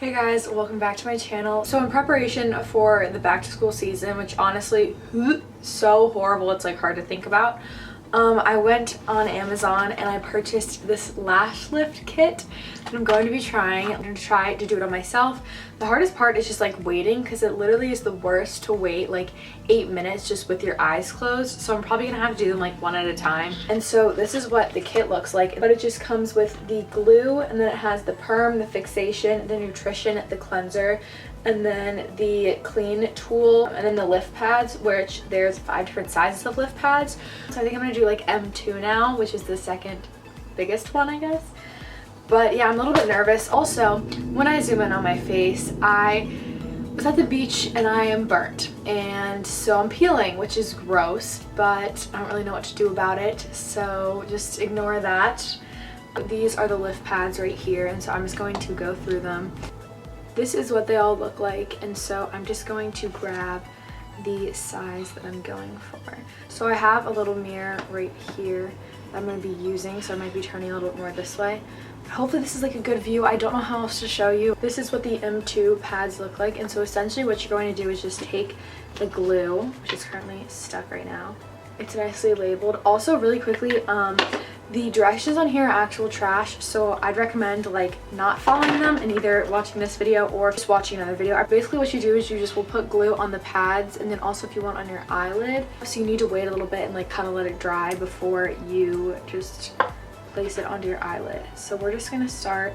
Hey guys, welcome back to my channel. So in preparation for the back to school season, which honestly so horrible, it's like hard to think about, I went on Amazon and I purchased this lash lift kit that I'm going to be trying. I'm going to try to do it on myself. The hardest part is just like waiting, because it literally is the worst to wait like 8 minutes just with your eyes closed. So I'm probably gonna have to do them like one at a time. And so this is what the kit looks like, but it just comes with the glue, and then it has the perm, the fixation, the nutrition, the cleanser, and then the clean tool, and then the lift pads, which there's 5 different sizes of lift pads. So I think I'm gonna do like M2 now, which is the second biggest one, I guess. But yeah, I'm a little bit nervous. Also, when I zoom in on my face, I was at the beach and I am burnt, and so I'm peeling, which is gross, but I don't really know what to do about it, so just ignore that. These are the lift pads right here, and so I'm just going to go through them. This is what they all look like, and so I'm just going to grab the size that I'm going for. So I have a little mirror right here that I'm going to be using, so I might be turning a little bit more this way. But hopefully this is like a good view. I don't know how else to show you. This is what the M2 pads look like, and so essentially what you're going to do is just take the glue, which is currently stuck right now. It's nicely labeled. Also, really quickly, the directions on here are actual trash, so I'd recommend like not following them and either watching this video or just watching another video. Basically what you do is you just will put glue on the pads, and then also if you want on your eyelid. So you need to wait a little bit and like kind of let it dry before you just place it onto your eyelid. So we're just gonna start.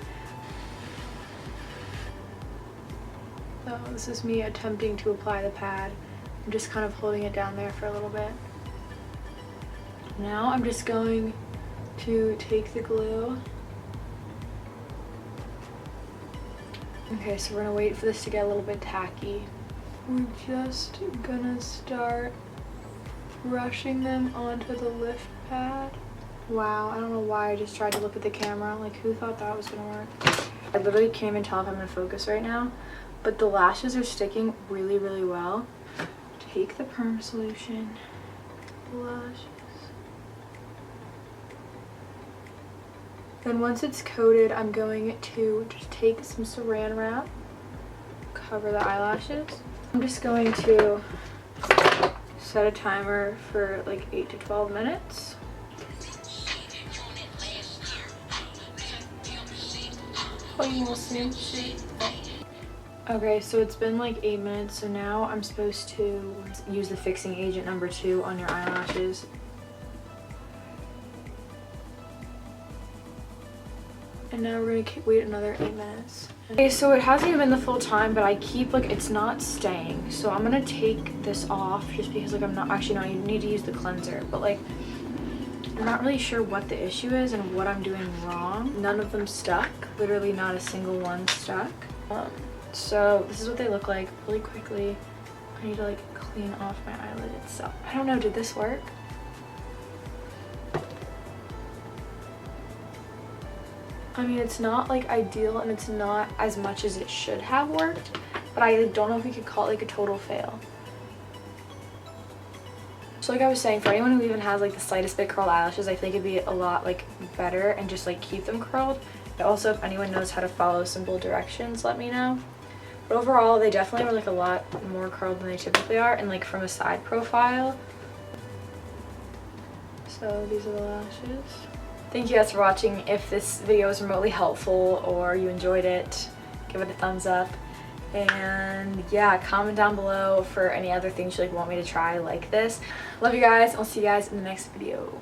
So this is me attempting to apply the pad. I'm just kind of holding it down there for a little bit. Now I'm just going to take the glue. Okay, so we're gonna wait for this to get a little bit tacky. We're just gonna start brushing them onto the lift pad. Wow, I don't know why I just tried to look at the camera. Like, who thought that was gonna work? I literally can't even tell if I'm gonna focus right now, but the lashes are sticking really, really well. Take the perm solution, the lashes. Then once it's coated, I'm going to just take some saran wrap, cover the eyelashes. I'm just going to set a timer for like 8 to 12 minutes. Okay, so it's been like 8 minutes, so now I'm supposed to use the fixing agent number 2 on your eyelashes. And now we're gonna wait another 8 minutes. Okay, so it hasn't even been the full time, but I keep like, it's not staying. So I'm gonna take this off just because like I'm not, actually no, you need to use the cleanser, but like I'm not really sure what the issue is and what I'm doing wrong. None of them stuck, literally not a single one stuck. So this is what they look like really quickly. I need to like clean off my eyelid itself. I don't know, did this work? I mean, it's not like ideal and it's not as much as it should have worked, but I don't know if we could call it like a total fail. So like I was saying, for anyone who even has like the slightest bit curled eyelashes, I think it'd be a lot like better and just like keep them curled. But also, if anyone knows how to follow simple directions, let me know. But overall, they definitely were like a lot more curled than they typically are, and like from a side profile. So these are the lashes. Thank you guys for watching. If this video was remotely helpful or you enjoyed it, give it a thumbs up. And yeah, comment down below for any other things you like want me to try like this. Love you guys. I'll see you guys in the next video.